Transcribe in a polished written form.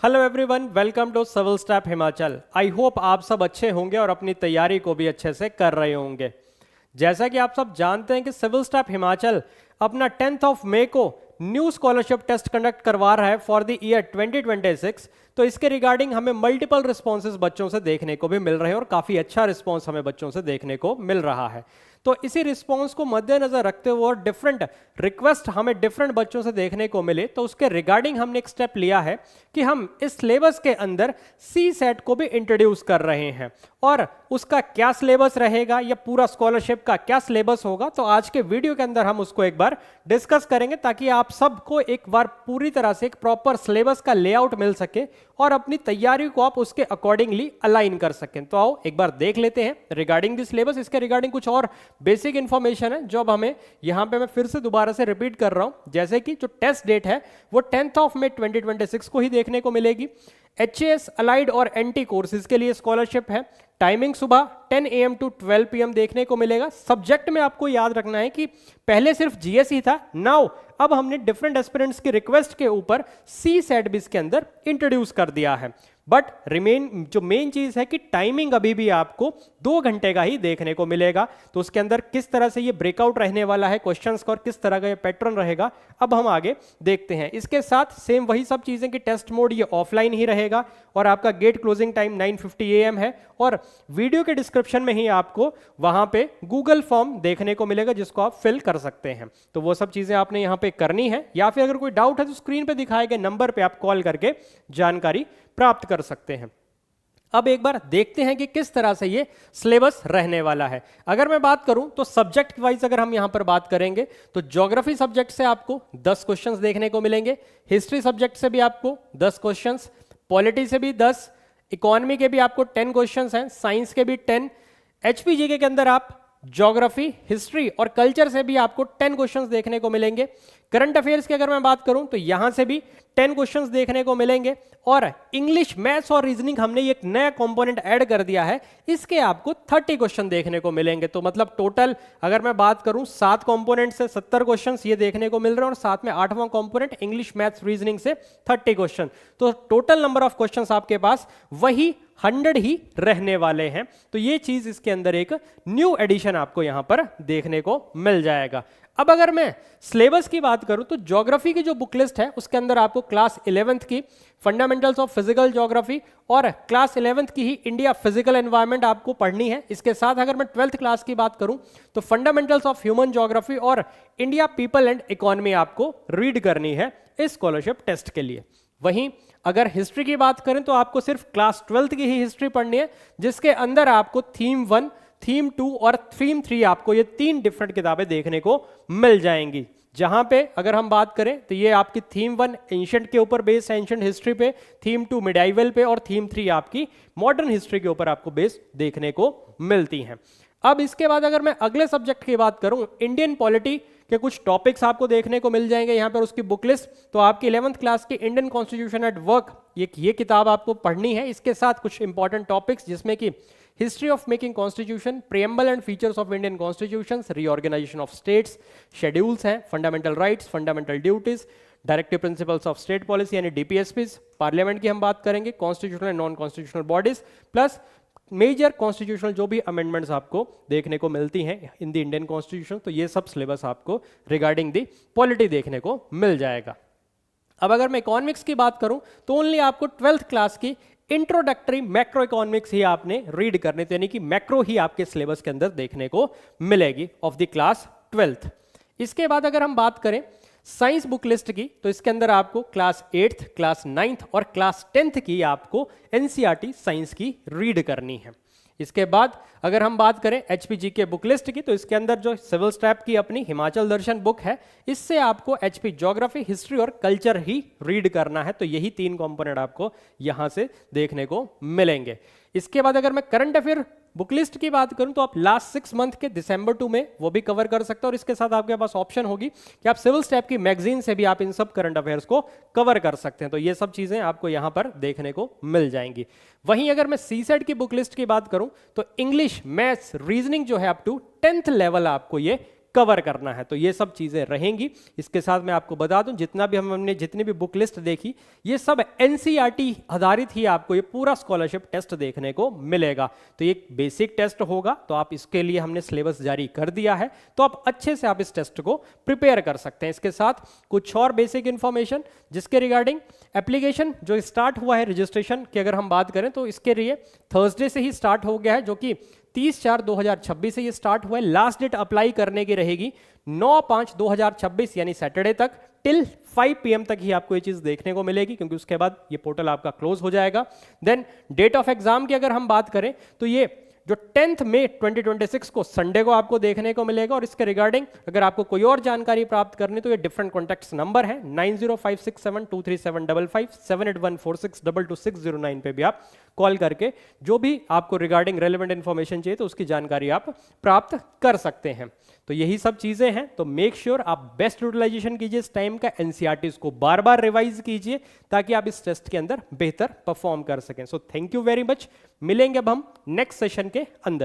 Hello everyone, welcome to civil step Himachal. I hope आप सब अच्छे होंगे और अपनी तैयारी को भी अच्छे से कर रहे होंगे। जैसा कि आप सब जानते हैं कि सिविल स्टैप हिमाचल अपना 10th ऑफ मई को न्यू स्कॉलरशिप टेस्ट कंडक्ट करवा रहा है फॉर द ईयर 2026। तो इसके रिगार्डिंग हमें मल्टीपल रिस्पॉन्सेज बच्चों से देखने को भी मिल रहे हैं और काफ़ी अच्छा रिस्पॉन्स हमें बच्चों से देखने को मिल रहा है। तो इसी रिस्पॉन्स को मद्देनजर रखते हुए और डिफरेंट रिक्वेस्ट हमें डिफरेंट बच्चों से देखने को मिले, तो उसके रिगार्डिंग हमने एक स्टेप लिया है कि हम इस सिलेबस के अंदर सी सेट को भी इंट्रोड्यूस कर रहे हैं। और उसका क्या सिलेबस रहेगा या पूरा स्कॉलरशिप का क्या सिलेबस होगा, तो आज के वीडियो के अंदर हम उसको एक बार डिस्कस करेंगे ताकि आप सबको एक बार पूरी तरह से एक प्रॉपर सिलेबस का लेआउट मिल सके और अपनी तैयारी को आप उसके अकॉर्डिंगली अलाइन कर सकें। तो आओ एक बार देख लेते हैं रिगार्डिंग दिस सिलेबस। इसके रिगार्डिंग कुछ और बेसिक इंफॉर्मेशन है जो अब हमें यहाँ पे मैं फिर से दोबारा से रिपीट कर रहा हूँ। जैसे कि जो टेस्ट डेट है वो 10th ऑफ मई 2026 को ही देखने को मिलेगी। HAS अलाइड और एंटी कोर्सेज के लिए स्कॉलरशिप है। टाइमिंग सुबह 10 AM टू 12 PM देखने को मिलेगा। सब्जेक्ट में आपको याद रखना है कि पहले सिर्फ GS ही था, नाउ अब हमने डिफरेंट एस्पिरेंट्स की रिक्वेस्ट के ऊपर सी सेट भी इसके अंदर इंट्रोड्यूस कर दिया है। बट जो मेन चीज है कि टाइमिंग अभी भी आपको 2 घंटे का ही देखने को मिलेगा। तो उसके अंदर किस तरह से ये ब्रेकआउट रहने वाला है क्वेश्चंस का और किस तरह का ये पैटर्न रहेगा, अब हम आगे देखते हैं। इसके साथ सेम वही सब चीजें कि टेस्ट मोड ये ऑफलाइन ही रहेगा और आपका गेट क्लोजिंग टाइम 9:50 AM है। और वीडियो के डिस्क्रिप्शन में ही आपको वहां पे गूगल फॉर्म देखने को मिलेगा जिसको आप फिल कर सकते हैं। तो वो सब चीजें आपने यहाँ पे करनी है, या फिर अगर कोई डाउट है तो स्क्रीन पे दिखाए गए नंबर पे आप कॉल करके जानकारी प्राप्त कर सकते हैं। अब एक बार देखते हैं कि किस तरह से ये सिलेबस रहने वाला है। अगर मैं बात करूं तो सब्जेक्ट वाइज अगर हम यहां पर बात करेंगे तो ज्योग्राफी सब्जेक्ट से आपको 10 क्वेश्चंस देखने को मिलेंगे, हिस्ट्री सब्जेक्ट से भी आपको 10 क्वेश्चंस, पॉलिटी से भी 10, इकोनॉमी के भी आपको 10 क्वेश्चंस हैं, साइंस के भी 10, HPGK के अंदर आप ज्योग्राफी, हिस्ट्री और कल्चर से भी आपको 10 क्वेश्चंस देखने को मिलेंगे। करंट अफेयर्स की अगर मैं बात करूं तो यहां से भी 10 क्वेश्चंस देखने को मिलेंगे। और इंग्लिश, मैथ्स और रीजनिंग हमने एक नया कंपोनेंट ऐड कर दिया है, इसके आपको 30 क्वेश्चन देखने को मिलेंगे। तो मतलब टोटल अगर मैं बात करूं 7 कंपोनेंट से 70 क्वेश्चंस ये देखने को मिल रहे हैं और साथ में 8वां कंपोनेंट इंग्लिश, मैथ्स, रीजनिंग से 30 क्वेश्चन। तो टोटल नंबर ऑफ क्वेश्चंस आपके पास वही 100 ही रहने वाले हैं। तो ये चीज इसके अंदर एक न्यू एडिशन आपको यहां पर देखने को मिल जाएगा। अब अगर मैं सिलेबस की बात करूं तो ज्योग्राफी की जो बुक लिस्ट है उसके अंदर आपको क्लास 11th की फंडामेंटल्स ऑफ फिजिकल ज्योग्राफी और क्लास 11th की ही इंडिया फिजिकल एनवायरनमेंट आपको पढ़नी है। इसके साथ अगर मैं 12th क्लास की बात करूं तो फंडामेंटल्स ऑफ ह्यूमन ज्योग्राफी और इंडिया पीपल एंड इकोनॉमी आपको रीड करनी है इस स्कॉलरशिप टेस्ट के लिए। वहीं अगर हिस्ट्री की बात करें तो आपको सिर्फ क्लास 12th की ही हिस्ट्री पढ़नी है, जिसके अंदर आपको थीम 1, थीम 2 और थीम 3 आपको ये 3 डिफरेंट किताबें देखने को मिल जाएंगी। जहां पे अगर हम बात करें तो ये आपकी थीम 1 एंशिएंट के ऊपर बेस्ड, एंशिएंट हिस्ट्री पे, थीम 2 मिडाइवल पे और थीम 3 आपकी मॉडर्न हिस्ट्री के ऊपर आपको बेस्ड देखने को मिलती हैं। अब इसके बाद अगर मैं अगले सब्जेक्ट की बात करूं, इंडियन पॉलिटी के कुछ टॉपिक्स आपको देखने को मिल जाएंगे यहाँ पर उसकी बुक लिस्ट। तो आपकी 11th क्लास की इंडियन कॉन्स्टिट्यूशन एट वर्क ये किताब आपको पढ़नी है। इसके साथ कुछ इंपॉर्टेंट टॉपिक्स जिसमें कि history of making constitution, preamble and features of Indian constitution, reorganisation of states, schedules हैं, fundamental rights, fundamental duties, directive principles of state policy यानी DPSPs, पार्लियामेंट की हम बात करेंगे, constitutional and non constitutional bodies, plus major constitutional जो भी amendments आपको देखने को मिलती हैं इन द इंडियन कॉन्स्टिट्यूशन। तो ये सब सिलेबस आपको रिगार्डिंग दी पॉलिटी देखने को मिल जाएगा। अब अगर मैं इकोनॉमिक्स की बात करूं तो ओनली आपको 12th क्लास की इंट्रोडक्टरी मैक्रो इकोनॉमिक्स ही आपने रीड करने, तो यानी कि मैक्रो ही आपके सिलेबस के अंदर देखने को मिलेगी ऑफ द क्लास 12th। इसके बाद अगर हम बात करें साइंस बुक लिस्ट की तो इसके अंदर आपको क्लास 8th, क्लास 9th और क्लास 10th की आपको NCERT साइंस की रीड करनी है। इसके बाद अगर हम बात करें HPGK बुक लिस्ट की तो इसके अंदर जो सिविल स्टैप की अपनी हिमाचल दर्शन बुक है, इससे आपको HP ज्योग्राफी, हिस्ट्री और कल्चर ही रीड करना है। तो यही 3 कंपोनेंट आपको यहां से देखने को मिलेंगे। इसके बाद अगर मैं करंट अफेयर बुक लिस्ट की बात करूं तो आप लास्ट 6 मंथ के दिसंबर 2 में वो भी कवर कर सकते हो और इसके साथ आपके पास ऑप्शन होगी कि आप सिविल स्टैप की मैगजीन से भी आप इन सब करंट अफेयर्स को कवर कर सकते हैं। तो ये सब चीजें आपको यहां पर देखने को मिल जाएंगी। वहीं अगर मैं CSET की बुक लिस्ट की बात करूं तो इंग्लिश, मैथ्स, रीजनिंग जो है अप टू 10th लेवल आपको ये कवर करना है। तो ये सब चीजें रहेंगी। इसके साथ मैं आपको बता दूं, हमने जितनी भी बुक लिस्ट देखी, ये सब एनसीईआरटी आधारित ही आपको ये पूरा स्कॉलरशिप टेस्ट देखने को मिलेगा। तो ये बेसिक टेस्ट होगा, तो आप इसके लिए हमने सिलेबस जारी कर दिया है, तो आप अच्छे से आप इस टेस्ट को प्रिपेयर कर सकते हैं। इसके साथ कुछ और बेसिक इंफॉर्मेशन जिसके रिगार्डिंग एप्लीकेशन जो स्टार्ट हुआ है रजिस्ट्रेशन की अगर हम बात करें तो इसके लिए थर्सडे से ही स्टार्ट हो गया है, जो कि 30/4/2026 से ये स्टार्ट हुआ है। लास्ट डेट अप्लाई करने की रहेगी 9/5/2026 यानी सैटरडे तक, टिल 5 PM तक ही आपको ये चीज देखने को मिलेगी, क्योंकि उसके बाद ये पोर्टल आपका क्लोज हो जाएगा। देन डेट ऑफ एग्जाम की अगर हम बात करें तो ये जो 10 मई 2026 को संडे को आपको देखने को मिलेगा। और इसके रिगार्डिंग अगर आपको कोई और जानकारी प्राप्त करनी तो ये डिफरेंट कॉन्टैक्ट्स नंबर है 9056723755 7814622609 पे भी आप कॉल करके जो भी आपको रिगार्डिंग रेलेवेंट इंफॉर्मेशन चाहिए तो उसकी जानकारी आप प्राप्त कर सकते हैं। तो यही सब चीजें हैं। तो मेक श्योर आप बेस्ट यूटिलाइजेशन कीजिए इस टाइम का, एनसीईआरटीज को बार बार रिवाइज कीजिए ताकि आप इस टेस्ट के अंदर बेहतर परफॉर्म कर सकें। So thank you very much. मिलेंगे अब हम नेक्स्ट सेशन के अंदर।